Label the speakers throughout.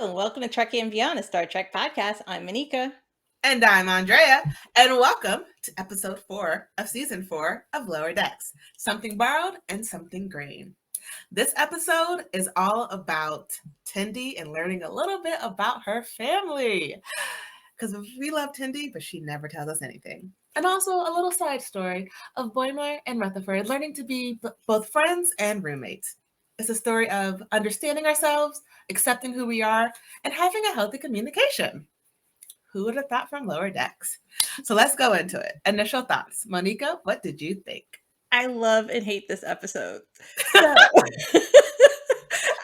Speaker 1: And welcome to Trekkie and Beyond, a Star Trek podcast. I'm Moneca.
Speaker 2: And I'm Andrea, and welcome to episode 4 of season 4 of Lower Decks, Something Borrowed and Something Green. This episode is all about Tendi and learning a little bit about her family. Because we love Tendi, but she never tells us anything. And also a little side story of Boimler and Rutherford learning to be both friends and roommates. It's a story of understanding ourselves, accepting who we are, and having a healthy communication. Who would have thought from Lower Decks? So let's go into it. Initial thoughts. Moneca, what did you think?
Speaker 1: I love and hate this episode. So,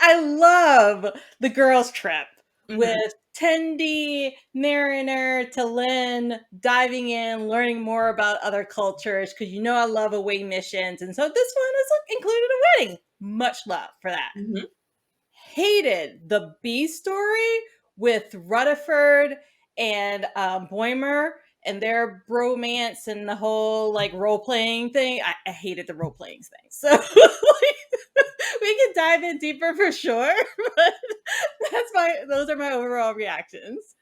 Speaker 1: I love the girls' trip with Tendi, Mariner, Lynn, diving in, learning more about other cultures, because you know I love away missions. And so this one is included a wedding. Much love for that. Hated the B story with Rutherford and Boimler and their bromance and the whole like role playing thing. I hated the role playing thing. So we can dive in deeper for sure. But those are my overall reactions.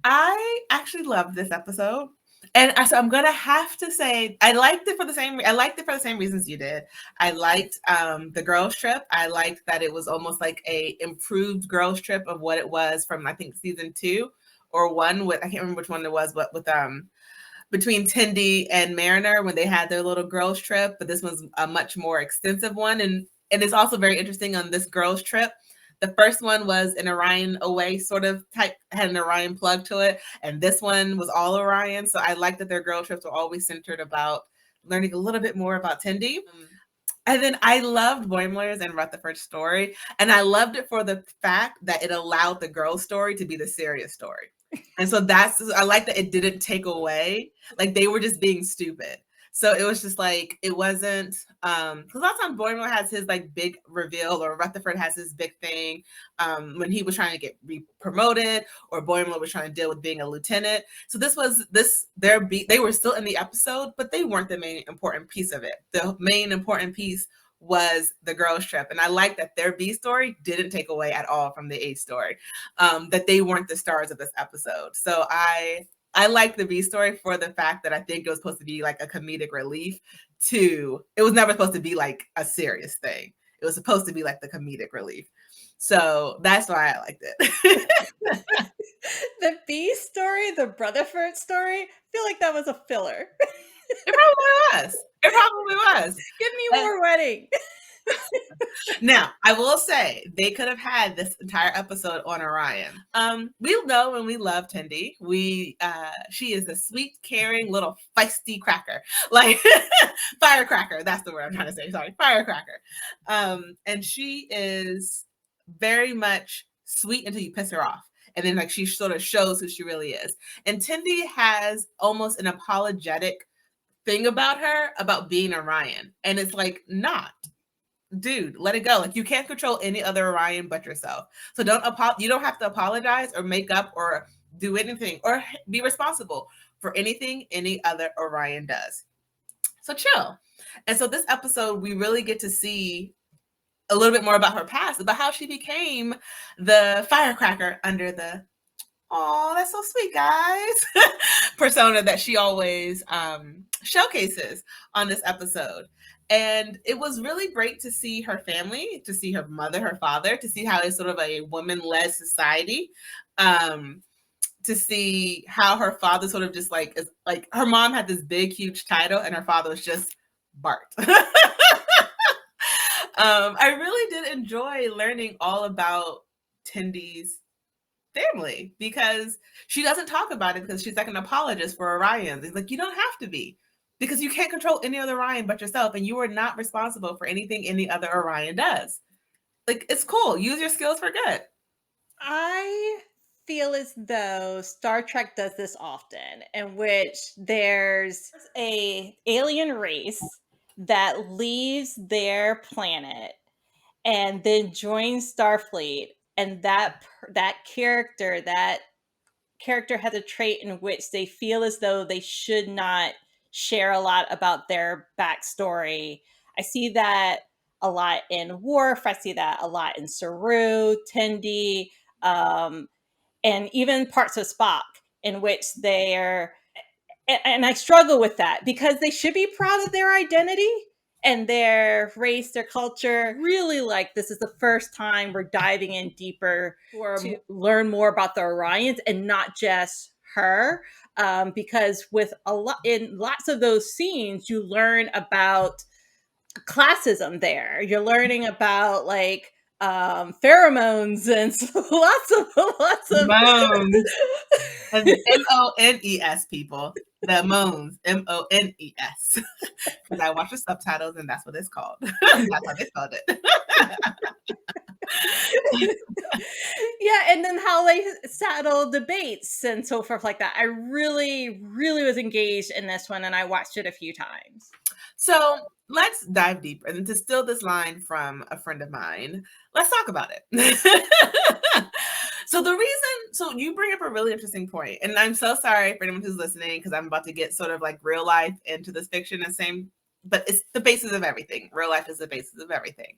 Speaker 2: I actually loved this episode. And so I'm gonna have to say I liked it for the same reasons you did. I liked the girls trip. I liked that it was almost like a improved girls trip of what it was from I think season 2 or 1 with I can't remember which one it was, but with between Tendi and Mariner when they had their little girls trip, but this was a much more extensive one. And it's also very interesting on this girls trip. The first one was an Orion away sort of type, had an Orion plug to it. And this one was all Orion. So I like that their girl trips were always centered about learning a little bit more about Tendi. And then I loved Boimler's and Rutherford's story. And I loved it for the fact that it allowed the girl's story to be the serious story. And so I like that it didn't take away, like they were just being stupid. So it was just like, it wasn't, because a lot of times Boimler has his like big reveal or Rutherford has his big thing when he was trying to get promoted or Boimler was trying to deal with being a lieutenant. So they were still in the episode, but they weren't the main important piece of it. The main important piece was the girls trip. And I like that their B story didn't take away at all from the A story, that they weren't the stars of this episode. So I like the B story for the fact that I think it was supposed to be like a comedic relief to, it was never supposed to be like a serious thing. It was supposed to be like the comedic relief. So that's why I liked it.
Speaker 1: The B story, the Brutherford story, I feel like that was a filler.
Speaker 2: It probably was.
Speaker 1: Give me more wedding.
Speaker 2: Now, I will say they could have had this entire episode on Orion. We know and we love Tendi. She is a sweet, caring little feisty cracker, like firecracker. That's the word I'm trying to say. Sorry, firecracker. And she is very much sweet until you piss her off. And then like she sort of shows who she really is. And Tendi has almost an apologetic thing about her about being Orion. And it's like, not. Dude, let it go. Like you can't control any other Orion but yourself. So you don't have to apologize or make up or do anything or be responsible for anything any other Orion does. So chill. And so this episode, we really get to see a little bit more about her past, about how she became the firecracker under the, oh, that's so sweet, guys, persona that she always showcases on this episode. And it was really great to see her family, to see her mother, her father, to see how it's sort of a woman-led society. To see how her father sort of just like, is like her mom had this big, huge title and her father was just Bart. I really did enjoy learning all about Tendi's family because she doesn't talk about it because she's like an apologist for Orion. It's like, you don't have to be because you can't control any other Orion but yourself and you are not responsible for anything any other Orion does. Like, it's cool. Use your skills for good.
Speaker 1: I feel as though Star Trek does this often, in which there's a alien race that leaves their planet and then joins Starfleet, and that character has a trait in which they feel as though they should not share a lot about their backstory. I see that a lot in Worf. I see that a lot in Saru, Tendi. and even parts of Spock in which they're, and I struggle with that because they should be proud of their identity and their race, their culture. Really, like, this is the first time we're diving in deeper to learn more about the Orions and not just her. Because with a lot in lots of those scenes, you learn about classism there. You're learning about like pheromones and lots of
Speaker 2: Moans. Mones, people. The moans. Mones. Because I watched the subtitles and that's what it's called. That's how they spelled it.
Speaker 1: Yeah, and then how they settle debates and so forth like that. I really, really was engaged in this one, and I watched it a few times.
Speaker 2: So let's dive deeper. And to steal this line from a friend of mine, let's talk about it. So the reason, so you bring up a really interesting point, and I'm so sorry for anyone who's listening because I'm about to get sort of like real life into this fiction and same, but it's the basis of everything. Real life is the basis of everything.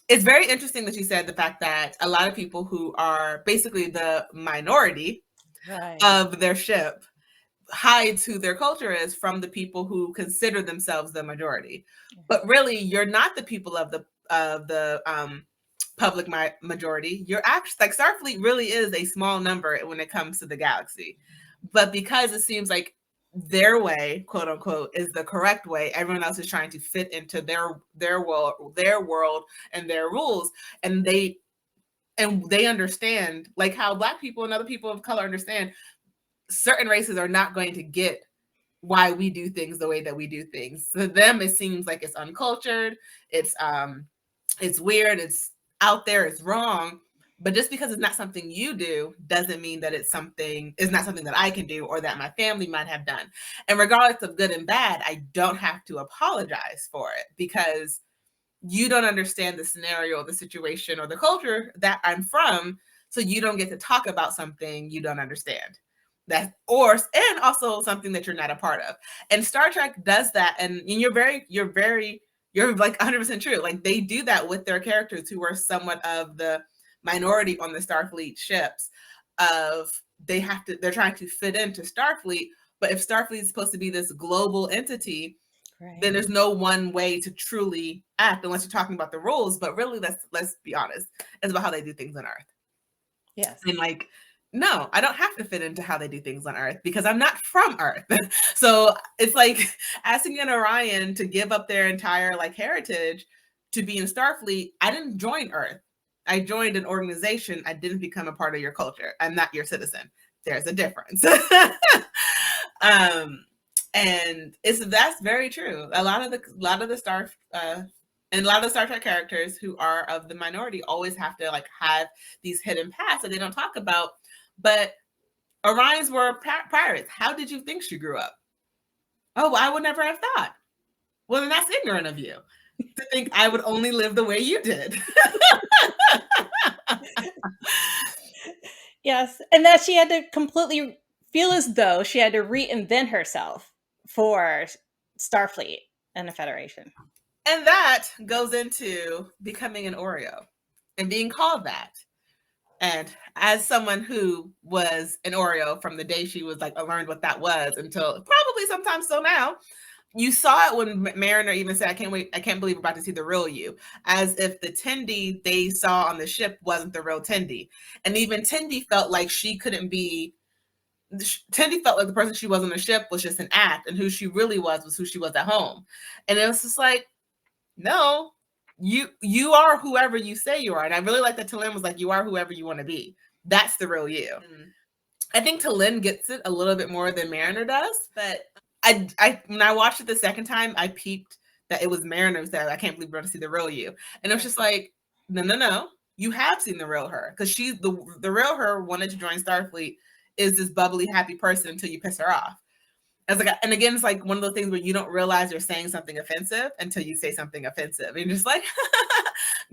Speaker 2: It's very interesting that you said the fact that a lot of people who are basically the minority of their ship hides who their culture is from the people who consider themselves the majority. But really, you're not the people of the public majority. You're actually like Starfleet really is a small number when it comes to the galaxy. But because it seems like their way, quote unquote, is the correct way, everyone else is trying to fit into their world and their rules, and they understand, like how Black people and other people of color understand certain races are not going to get why we do things the way that we do things. To them, it seems like it's uncultured, it's weird, it's out there, it's wrong. But just because it's not something you do doesn't mean that it's not something that I can do or that my family might have done. And regardless of good and bad, I don't have to apologize for it because you don't understand the scenario, the situation, or the culture that I'm from. So you don't get to talk about something you don't understand. And also something that you're not a part of. And Star Trek does that. And you're like 100% true. Like they do that with their characters who are somewhat of the minority on the Starfleet ships they're trying to fit into Starfleet. But if Starfleet is supposed to be this global entity, then there's no one way to truly act unless you're talking about the rules. But really, let's be honest, it's about how they do things on Earth.
Speaker 1: Yes.
Speaker 2: And like, no, I don't have to fit into how they do things on Earth because I'm not from Earth. So it's like asking an Orion to give up their entire like heritage to be in Starfleet. I didn't join Earth. I joined an organization. I didn't become a part of your culture. I'm not your citizen. There's a difference. And that's very true. A lot of the Star and a lot of the Star Trek characters who are of the minority always have to like have these hidden paths that they don't talk about. But Orions were pirates. How did you think she grew up? Oh, well, I would never have thought. Well, then that's ignorant of you to think I would only live the way you did.
Speaker 1: Yes, and that she had to completely feel as though she had to reinvent herself for Starfleet and the Federation.
Speaker 2: And that goes into becoming an Oreo and being called that. And as someone who was an Oreo from the day she was like, I learned what that was until probably sometime still now, you saw it when Mariner even said, I can't believe we're about to see the real you, as if the Tendi they saw on the ship wasn't the real Tendi. And even Tendi felt like Tendi felt like the person she was on the ship was just an act, and who she really was who she was at home. And it was just like, no, you are whoever you say you are. And I really like that Talin was like, you are whoever you want to be. That's the real you. I think Talin gets it a little bit more than Mariner does, but I when I watched it the second time, I peeped that it was Mariner who said, I can't believe we're going to see the real you. And it was just like, no, you have seen the real her, because she's the real her wanted to join Starfleet is this bubbly, happy person until you piss her off. And again, it's like one of those things where you don't realize you're saying something offensive until you say something offensive. And you're just like,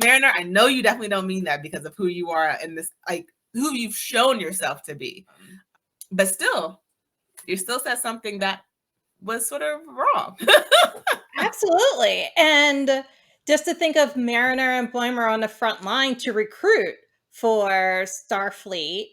Speaker 2: Mariner, I know you definitely don't mean that because of who you are and this, like, who you've shown yourself to be. But still, you still said something that was sort of wrong.
Speaker 1: Absolutely. And just to think of Mariner and Boimler on the front line to recruit for Starfleet,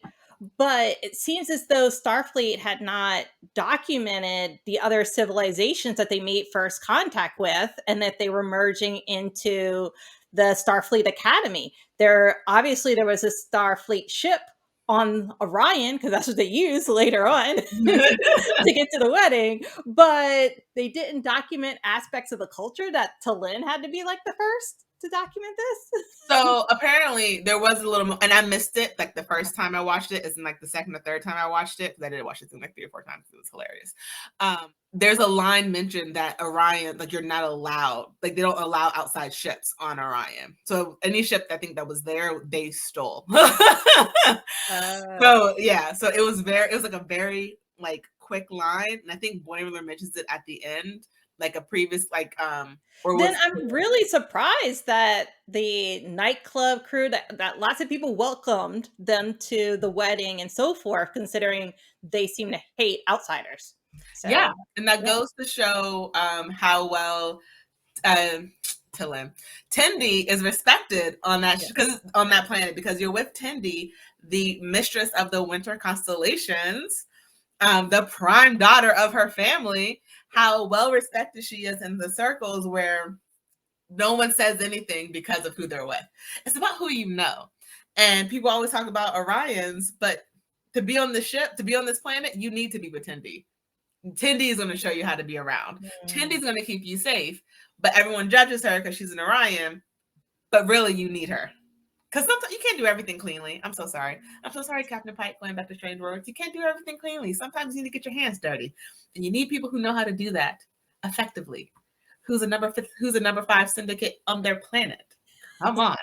Speaker 1: but it seems as though Starfleet had not documented the other civilizations that they made first contact with, and that they were merging into the Starfleet Academy. There was a Starfleet ship on Orion, because that's what they used later on to get to the wedding, but they didn't document aspects of the culture that Talin had to be like the first to document this.
Speaker 2: So apparently there was a little, and I missed it like the first time I watched it. It's in like the second or third time I watched it, because I did watch it through like 3 or 4 times. It was hilarious. There's a line mentioned that Orion, like you're not allowed, like they don't allow outside ships on Orion. So any ship I think that was there, they stole. So yeah, so it was like a very like quick line, and I think Boimler mentions it at the end, like a previous like
Speaker 1: then I'm really surprised that the nightclub crew, that lots of people welcomed them to the wedding and so forth, considering they seem to hate outsiders. So,
Speaker 2: yeah, and that goes to show how well Tendi is respected on that on that planet, because you're with Tendi, the mistress of the winter constellations, the prime daughter of her family. How well respected she is in the circles where no one says anything because of who they're with. It's about who you know. And people always talk about Orions, but to be on the ship, to be on this planet, you need to be with Tendi. Tendi is going to show you how to be around. Tendi's going to keep you safe, but everyone judges her because she's an Orion, but really you need her. Because sometimes you can't do everything cleanly. I'm so sorry. I'm so sorry, Captain Pike, going back to Strange Worlds. You can't do everything cleanly. Sometimes you need to get your hands dirty. And you need people who know how to do that effectively. Who's a number 5 syndicate on their planet? Come on.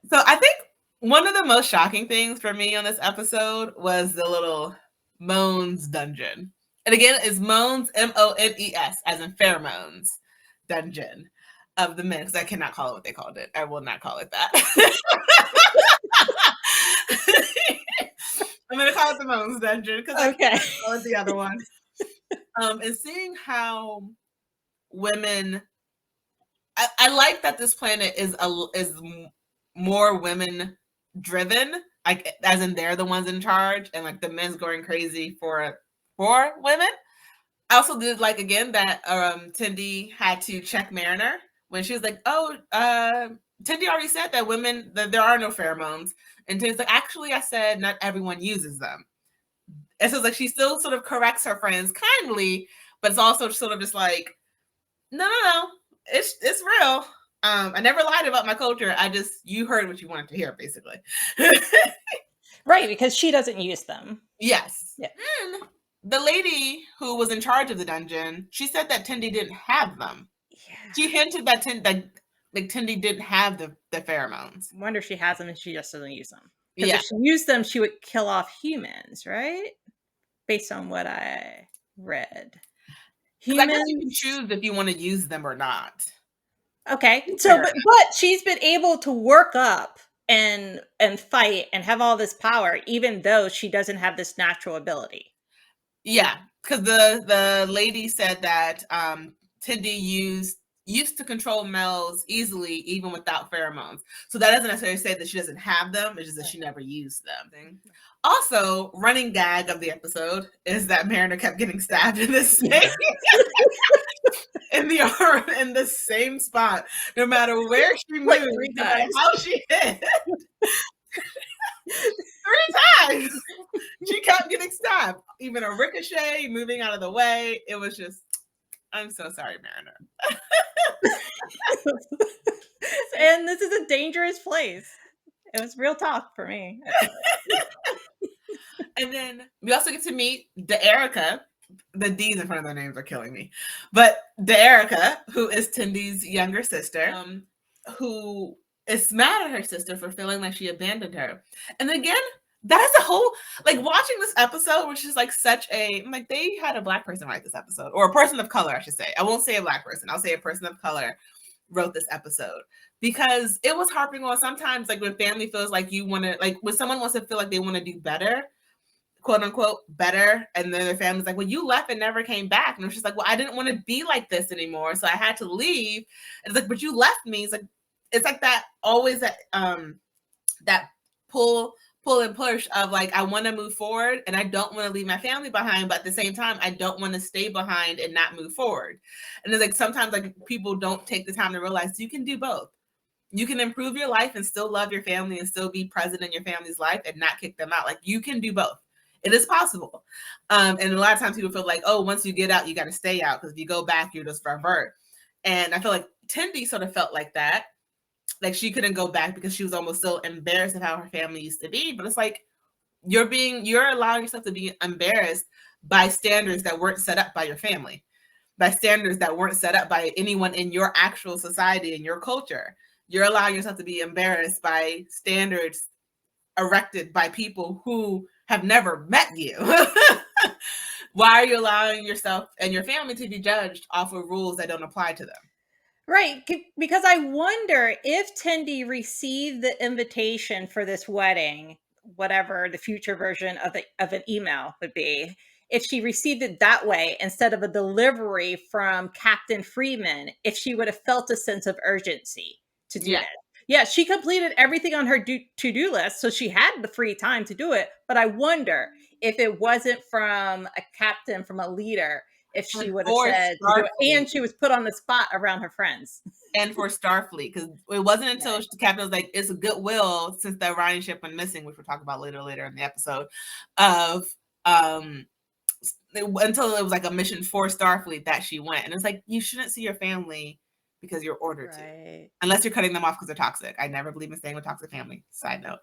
Speaker 2: So I think one of the most shocking things for me on this episode was the little Mones dungeon. And again, it's Mones, Mones, as in pheromones dungeon of the men, because I cannot call it what they called it. I will not call it that. I'm going to call it the Mones dungeon, because I can't call it the other one. And seeing how women, I like that this planet is more women driven, like as in they're the ones in charge, and like the men's going crazy for women. I also did like again that Tendi had to check Mariner when she was like, "Oh, Tendi already said that women that there are no pheromones," and Tendi's like, "Actually, I said not everyone uses them." And so it's like she still sort of corrects her friends kindly, but it's also sort of just like, no, it's real. I never lied about my culture. You heard what you wanted to hear, basically.
Speaker 1: Right, because she doesn't use them.
Speaker 2: Yes. Yeah. And the lady who was in charge of the dungeon, she said that Tendi didn't have them. Yeah. She hinted that Tendi didn't have the pheromones.
Speaker 1: I wonder if she has them and she just doesn't use them. Because if she used them, she would kill off humans, right? Based on what I read.
Speaker 2: Humans, I guess you can choose if you want to use them or not.
Speaker 1: Okay, so but she's been able to work up and fight and have all this power, even though she doesn't have this natural ability.
Speaker 2: Yeah, because the lady said that Tendi used to control males easily, even without pheromones. So that doesn't necessarily say that she doesn't have them. It's just that she never used them. Also, running gag of the episode is that Mariner kept getting stabbed in this in the arm in the same spot, no matter where she moved, no matter how she hit. 3 times she kept getting stabbed, even a ricochet, moving out of the way. It was just, I'm so sorry, Mariner.
Speaker 1: And this is a dangerous place. It was real talk for me.
Speaker 2: And then we also get to meet Erica. The D's in front of their names are killing me. But Erica, who is Tendi's younger sister, who is mad at her sister for feeling like she abandoned her. And again, that is a whole, like watching this episode, which is like such a, like they had a Black person write this episode, or a person of color, I should say. I won't say a Black person. I'll say a person of color wrote this episode, because it was harping on sometimes like when family feels like you want to, like when someone wants to feel like they want to do better, quote unquote better, and then their family's like, well, you left and never came back, and it's just like, well, I didn't want to be like this anymore, so I had to leave. And it's like, but you left me. It's like that, always that pull and push of like, I want to move forward and I don't want to leave my family behind, but at the same time I don't want to stay behind and not move forward. And it's like, sometimes like people don't take the time to realize you can do both. You can improve your life and still love your family and still be present in your family's life and not kick them out. Like, you can do both. It is possible. And a lot of times people feel like, oh, once you get out, you got to stay out, because if you go back, you just revert. And I feel like Tendi sort of felt like that. Like, she couldn't go back because she was almost so embarrassed of how her family used to be. But it's like, you're allowing yourself to be embarrassed by standards that weren't set up by your family, by standards that weren't set up by anyone in your actual society and your culture. You're allowing yourself to be embarrassed by standards erected by people who have never met you. Why are you allowing yourself and your family to be judged off of rules that don't apply to them?
Speaker 1: Right, because I wonder if Tendi received the invitation for this wedding, whatever the future version of an email would be, if she received it that way instead of a delivery from Captain Freeman, if she would have felt a sense of urgency to do this. Yeah, she completed everything on her to-do list, so she had the free time to do it. But I wonder if it wasn't from a captain, from a leader, if she would have said to do it, and she was put on the spot around her friends.
Speaker 2: And for Starfleet, because it wasn't until the captain was like, it's a goodwill since the Orion ship went missing, which we'll talk about later in the episode, of until it was like a mission for Starfleet that she went. And it's like, you shouldn't see your family because you're ordered to, unless you're cutting them off because they're toxic. I never believe in staying with toxic family, side note.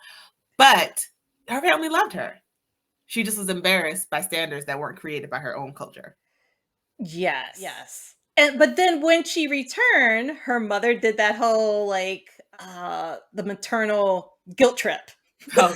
Speaker 2: But her family loved her. She just was embarrassed by standards that weren't created by her own culture.
Speaker 1: Yes. But then when she returned, her mother did that whole like the maternal guilt trip.
Speaker 2: Oh.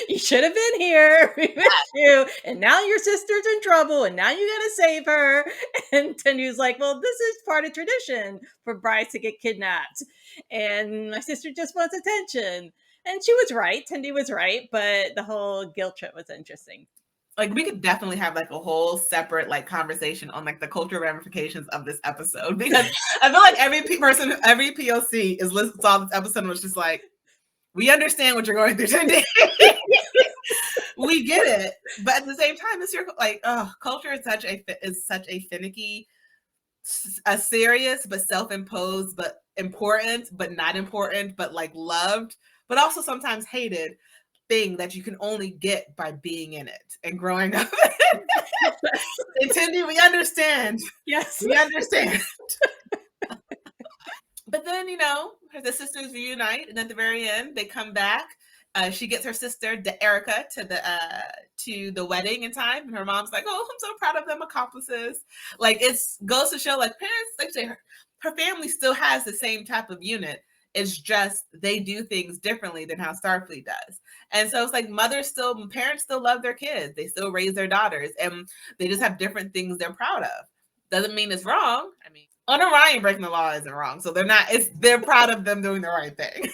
Speaker 1: You should have been here. We missed you, and now your sister's in trouble, and now you gotta save her. And Tendi was like, well, this is part of tradition for brides to get kidnapped, and my sister just wants attention. And she was right. Tendi was right, but the whole guilt trip was interesting.
Speaker 2: Like, we could definitely have like a whole separate like conversation on like the cultural ramifications of this episode, because I feel like every person, every POC saw this episode and was just like, we understand what you're going through, Tendi. We get it, but at the same time, it's your like, culture is such a finicky, a serious but self-imposed, but important, but not important, but like loved, but also sometimes hated thing that you can only get by being in it and growing up. And Tendi, we understand.
Speaker 1: Yes,
Speaker 2: we understand. But then, the sisters reunite, and at the very end, they come back. She gets her sister Erica to the wedding in time, and her mom's like, "Oh, I'm so proud of them accomplices." Like, it goes to show, like, parents, like, say her family still has the same type of unit. It's just they do things differently than how Starfleet does. And so it's like parents still love their kids. They still raise their daughters, and they just have different things they're proud of. Doesn't mean it's wrong. I mean, on Orion, breaking the law isn't wrong. So they're proud of them doing the right thing.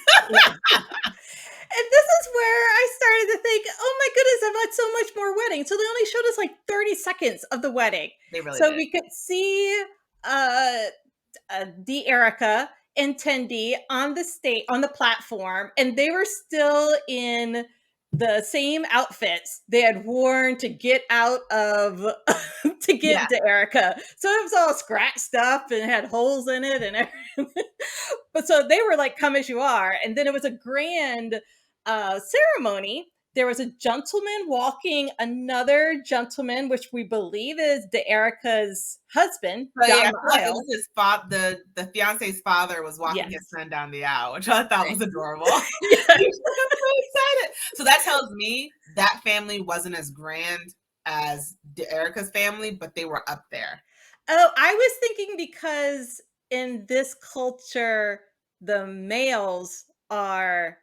Speaker 1: And this is where I started to think, oh my goodness, I've had so much more wedding. So they only showed us like 30 seconds of the wedding.
Speaker 2: They really
Speaker 1: so
Speaker 2: did.
Speaker 1: We could see Erica and Tendi on the platform, and they were still in the same outfits they had worn to get out of to get to Erica. So it was all scratch stuff and had holes in it and everything. But so they were like, come as you are. And then it was a grand ceremony. There was a gentleman walking another gentleman, which we believe is Erica's husband.
Speaker 2: It was his father. The fiance's father was walking his son down the aisle, which I thought was adorable. I'm so excited. So that tells me that family wasn't as grand as Erica's family, but they were up there.
Speaker 1: Oh, I was thinking because in this culture, the males are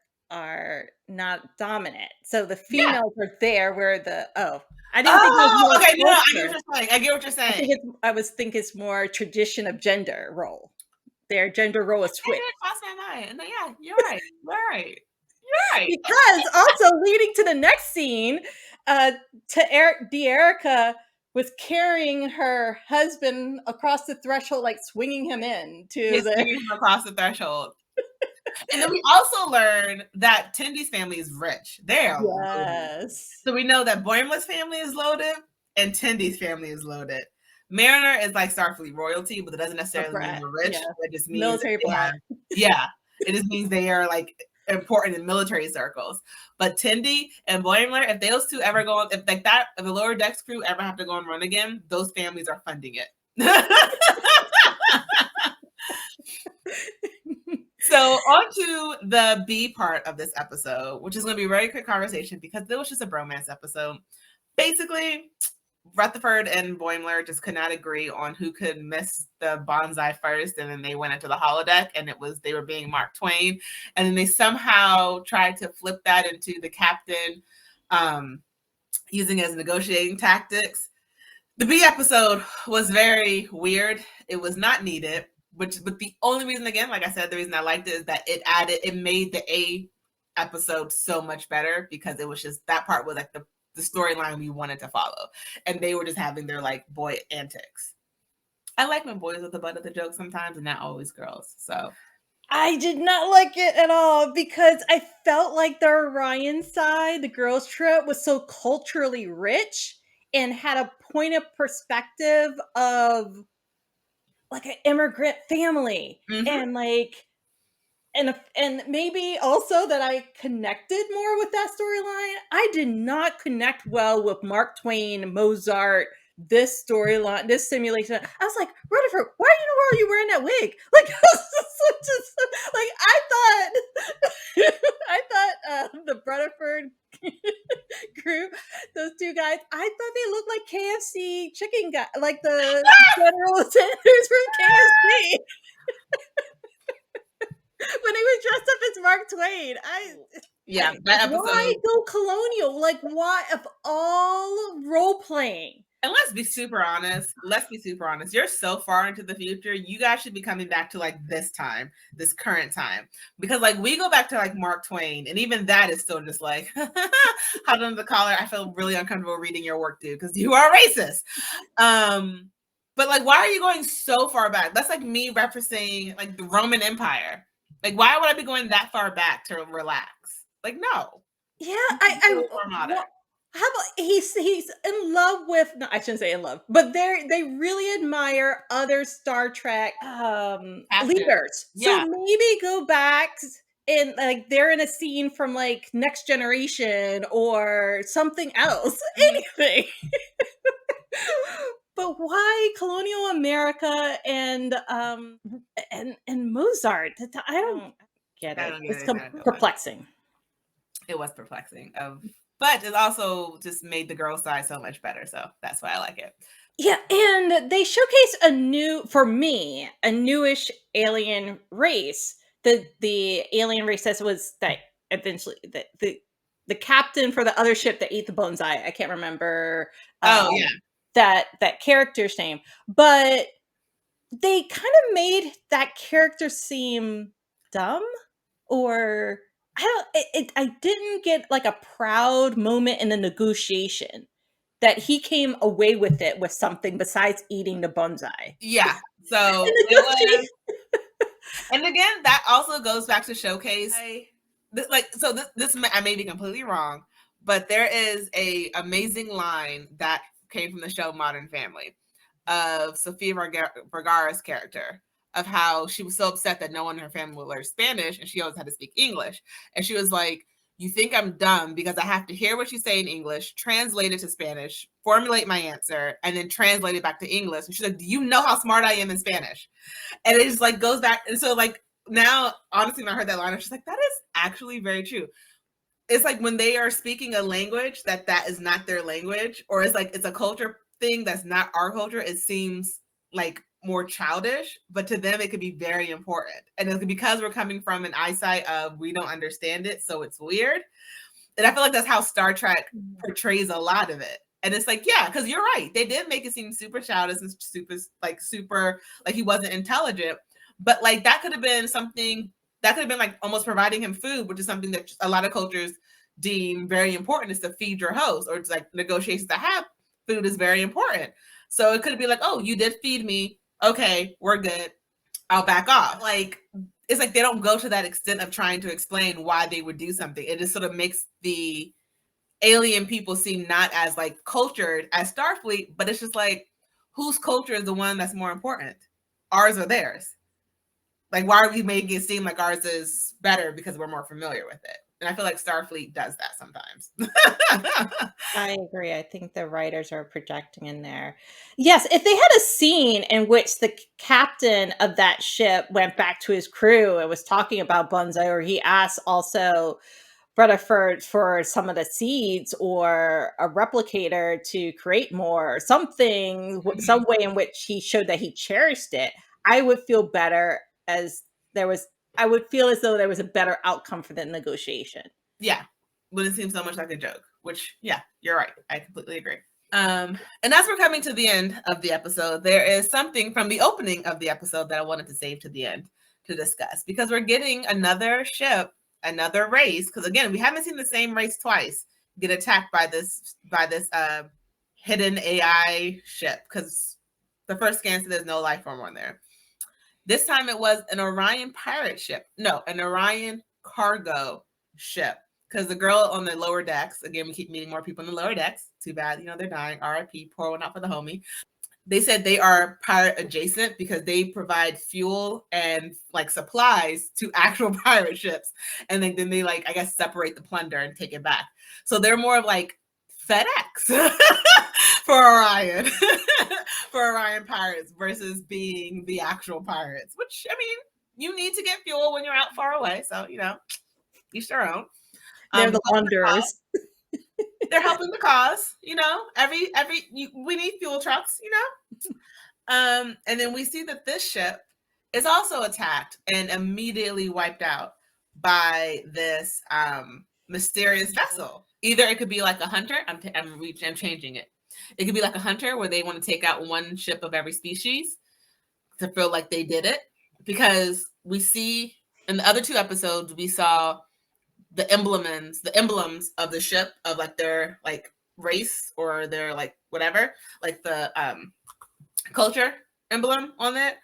Speaker 1: not dominant. So the females are there where I didn't think it was
Speaker 2: okay, no, I get what you're saying.
Speaker 1: I was thinking it's more tradition of gender role. Their gender role is switched.
Speaker 2: You're right. You're right.
Speaker 1: Because also leading to the next scene, Erica was carrying her husband across the threshold, like swinging him in to
Speaker 2: swinging him across the threshold. And then we also learned that Tendi's family is rich. They're loaded. So we know that Boimler's family is loaded and Tendi's family is loaded. Mariner is like Starfleet royalty, but it doesn't necessarily mean they're rich.
Speaker 1: Yeah.
Speaker 2: It just means
Speaker 1: military brat.
Speaker 2: It just means they are like important in military circles. But Tendi and Boimler, if those two ever go on, if the lower decks crew ever have to go and run again, those families are funding it. So on to the B part of this episode, which is going to be a very quick conversation because it was just a bromance episode. Basically, Rutherford and Boimler just could not agree on who could miss the bonsai first, and then they went into the holodeck, and they were being Mark Twain, and then they somehow tried to flip that into the captain using it as negotiating tactics. The B episode was very weird. It was not needed. But the only reason, again, like I said, the reason I liked it is that it made the A episode so much better because it was just, that part was like the storyline we wanted to follow. And they were just having their like boy antics. I like when boys are the butt of the joke sometimes and not always girls. So
Speaker 1: I did not like it at all because I felt like the Orion side, the girls' trip, was so culturally rich and had a point of perspective of like an immigrant family. And like and maybe also that I connected more with that storyline. I did not connect well with Mark Twain, Mozart, this storyline, this simulation. I was like, Rutherford, why in the world are you wearing that wig? Like, like I thought the Brutherford group, those two guys, I thought they looked like KFC chicken guy, like the General Sanders from KFC. When he was dressed up as Mark Twain.
Speaker 2: that episode.
Speaker 1: Why go colonial? Like, why, of all role playing?
Speaker 2: And let's be super honest. You're so far into the future. You guys should be coming back to like this time, this current time. Because like we go back to like Mark Twain, and even that is still just like, hot under the collar. I feel really uncomfortable reading your work, dude, because you are racist. But like, why are you going so far back? That's like me referencing like the Roman Empire. Like, why would I be going that far back to relax? Like, no.
Speaker 1: Yeah, how about he's in love with, no, I shouldn't say in love, but they really admire other Star Trek leaders.
Speaker 2: Yeah.
Speaker 1: So maybe go back and like they're in a scene from like Next Generation or something else. Anything. But why colonial America and Mozart? I don't get it. It's perplexing.
Speaker 2: It was perplexing. But it also just made the girl side so much better. So that's why I like it.
Speaker 1: Yeah, and they showcase a newish alien race. The alien race that was that eventually the captain for the other ship that ate the bonsai. I can't remember. That character's name, but they kind of made that character seem dumb, or I didn't get like a proud moment in the negotiation that he came away with it with something besides eating the bonsai.
Speaker 2: Yeah. So it was, and again, that also goes back to showcase. This I may be completely wrong, but there is a amazing line that came from the show Modern Family of Sofia Vergara's character, of how she was so upset that no one in her family would learn Spanish and she always had to speak English. And she was like, you think I'm dumb because I have to hear what you say in English, translate it to Spanish, formulate my answer, and then translate it back to English. And she's like, do you know how smart I am in Spanish? And it just like goes back. And so like now, honestly, when I heard that line, I was just like, that is actually very true. It's like when they are speaking a language that is not their language, or it's like it's a culture thing that's not our culture, it seems like more childish, but to them it could be very important. And it's because we're coming from an eyesight of we don't understand it, so it's weird. And I feel like that's how Star Trek portrays a lot of it. And it's like, yeah, because you're right. They did make it seem super childish and super like he wasn't intelligent. But like that could have been something that could have been like almost providing him food, which is something that a lot of cultures deem very important is to feed your host, or it's like negotiations to have food is very important. So it could be like, oh, you did feed me. Okay, we're good. I'll back off. Like, it's like they don't go to that extent of trying to explain why they would do something. It just sort of makes the alien people seem not as like cultured as Starfleet, but it's just like, whose culture is the one that's more important? Ours or theirs? Like, why are we making it seem like ours is better because we're more familiar with it? And I feel like Starfleet does that sometimes.
Speaker 1: I agree. I think the writers are projecting in there. Yes, if they had a scene in which the captain of that ship went back to his crew and was talking about Bunzo, or he asked also Brutherford for some of the seeds or a replicator to create more, or something, some way in which he showed that he cherished it, I would feel better, as there was, I would feel as though there was a better outcome for the negotiation.
Speaker 2: Yeah, but it seems so much like a joke, which, yeah, you're right. I completely agree. And as we're coming to the end of the episode, there is something from the opening of the episode that I wanted to save to the end to discuss, because we're getting another ship, another race, because again, we haven't seen the same race twice get attacked by this hidden AI ship, because the first scan said there's no life form on there. This time it was an Orion pirate ship. No, an Orion cargo ship. Because the girl on the lower decks, again, we keep meeting more people in the lower decks. Too bad, they're dying. RIP, pour one out for the homie. They said they are pirate adjacent because they provide fuel and like supplies to actual pirate ships. And then they like, I guess, separate the plunder and take it back. So they're more of like FedEx for Orion. For Orion pirates versus being the actual pirates, which, I mean, you need to get fuel when you're out far away. So, each their own.
Speaker 1: They're the wonders.
Speaker 2: They're helping the cause, we need fuel trucks, and then we see that this ship is also attacked and immediately wiped out by this mysterious vessel. Either it could be like a hunter. I'm changing it. It could be like a hunter where they want to take out one ship of every species to feel like they did it, because we see in the other two episodes we saw the emblems of the ship, of like their like race or their like whatever, like the culture emblem on it.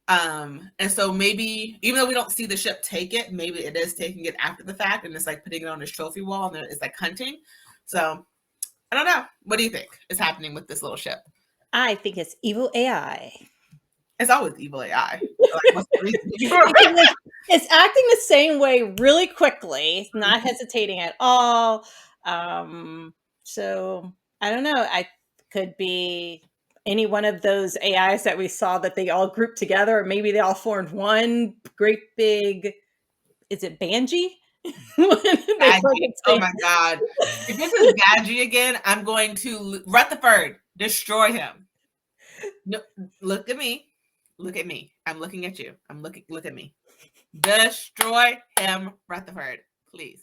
Speaker 2: And so maybe, even though we don't see the ship take it, maybe it is taking it after the fact and it's like putting it on his trophy wall and it's like hunting. So I don't know. What do you think is happening with this little ship?
Speaker 1: I think it's evil AI.
Speaker 2: It's always evil AI. Like,
Speaker 1: it's acting the same way really quickly, not hesitating at all. So I don't know. I could be any one of those AIs that we saw that they all grouped together, or maybe they all formed one great big. Is it Banji?
Speaker 2: Oh my god! If this is Gadji again, I'm going to Rutherford destroy him. No, look at me. Look at me. I'm looking at you. Look at me. Destroy him, Rutherford, please.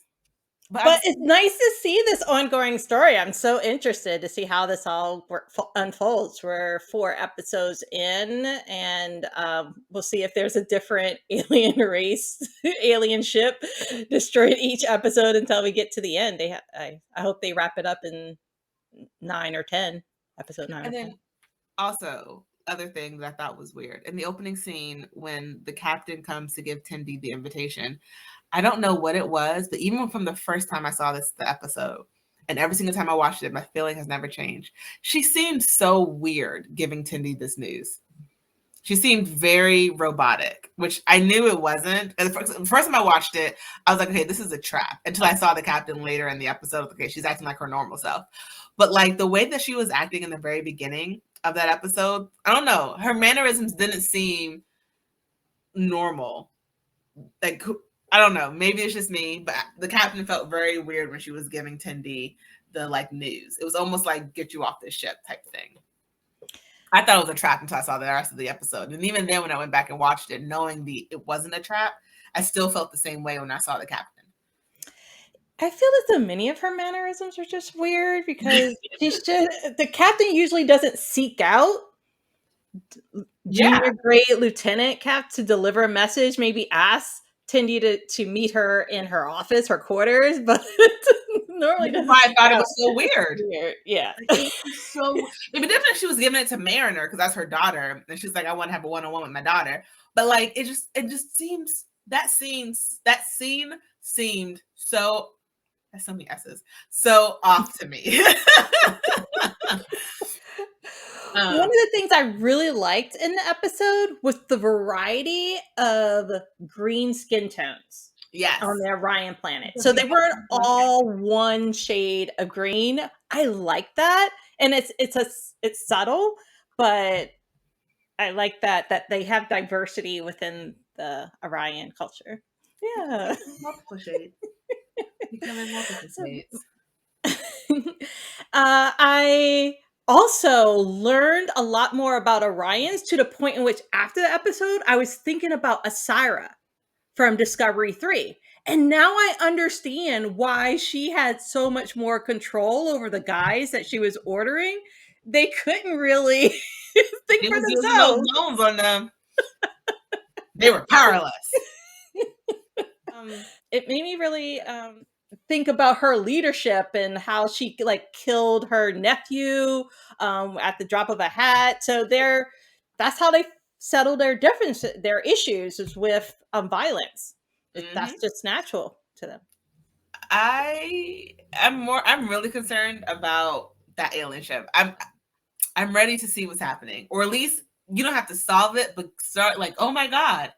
Speaker 1: But it's nice to see this ongoing story. I'm so interested to see how this all unfolds. We're 4 episodes in, and we'll see if there's a different alien race, alien ship destroyed each episode until we get to the end. I hope they wrap it up in 9 or 10, episode 9
Speaker 2: and
Speaker 1: or
Speaker 2: then
Speaker 1: 10.
Speaker 2: Also, other thing that I thought was weird, in the opening scene when the captain comes to give Tendi the invitation, I don't know what it was, but even from the first time I saw the episode, and every single time I watched it, my feeling has never changed. She seemed so weird giving Tendi this news. She seemed very robotic, which I knew it wasn't. And the first time I watched it, I was like, okay, this is a trap. Until I saw the captain later in the episode. Okay, she's acting like her normal self. But like the way that she was acting in the very beginning of that episode, I don't know. Her mannerisms didn't seem normal. Like, I don't know. Maybe it's just me, but the captain felt very weird when she was giving Tendi the like news. It was almost like get you off this ship type thing. I thought it was a trap until I saw the rest of the episode. And even then, when I went back and watched it, knowing it wasn't a trap, I still felt the same way when I saw the captain.
Speaker 1: I feel that so many of her mannerisms are just weird, because the captain usually doesn't seek out junior grade lieutenant cap to deliver a message, maybe ask Tendi to meet her in her office, her quarters, but normally
Speaker 2: Which is
Speaker 1: doesn't
Speaker 2: why I thought it
Speaker 1: start out
Speaker 2: was so weird.
Speaker 1: weird. Yeah.
Speaker 2: Like, it was so it'd be different if she was giving it to Mariner because that's her daughter, and she's like, I want to have a one-on-one with my daughter. But like, it just seems that scene seemed so. That's so many S's. So off to me.
Speaker 1: One of the things I really liked in the episode was the variety of green skin tones
Speaker 2: Yes.
Speaker 1: on the Orion planet. So they weren't all one shade of green. I like that, and it's subtle, but I like that they have diversity within the Orion culture. Yeah.
Speaker 2: Multiple shades. Becoming multiple shades.
Speaker 1: I also learned a lot more about Orions to the point in which after the episode, I was thinking about Asira from Discovery 3. And now I understand why she had so much more control over the guys that she was ordering. They couldn't really think
Speaker 2: He
Speaker 1: for
Speaker 2: was using those
Speaker 1: themselves.
Speaker 2: loans on them. They were powerless.
Speaker 1: It made me really think about her leadership and how she like killed her nephew at the drop of a hat. So that's how they settle their differences, their issues is with violence. That's just natural to them.
Speaker 2: I'm really concerned about that alien ship. I'm ready to see what's happening, or at least you don't have to solve it, but start like, oh my god,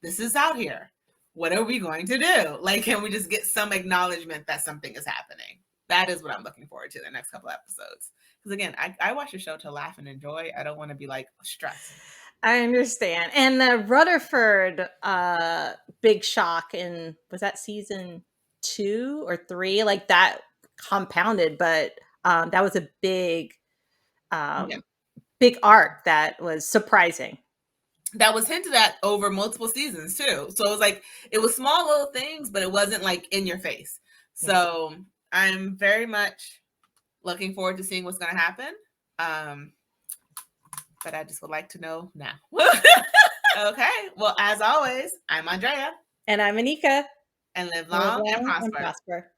Speaker 2: this is out here. What are we going to do? Like, can we just get some acknowledgement that something is happening? That is what I'm looking forward to the next couple episodes. Because again, I watch a show to laugh and enjoy. I don't want to be like stressed.
Speaker 1: I understand. And the Rutherford big shock in, was that season 2 or 3? Like that compounded, but that was a big big arc that was surprising.
Speaker 2: That was hinted at over multiple seasons too. So it was like, it was small little things, but it wasn't like in your face. So I'm very much looking forward to seeing what's going to happen. But I just would like to know now. Okay. Well, as always, I'm Andrea.
Speaker 1: And I'm Moneca.
Speaker 2: And live long and prosper.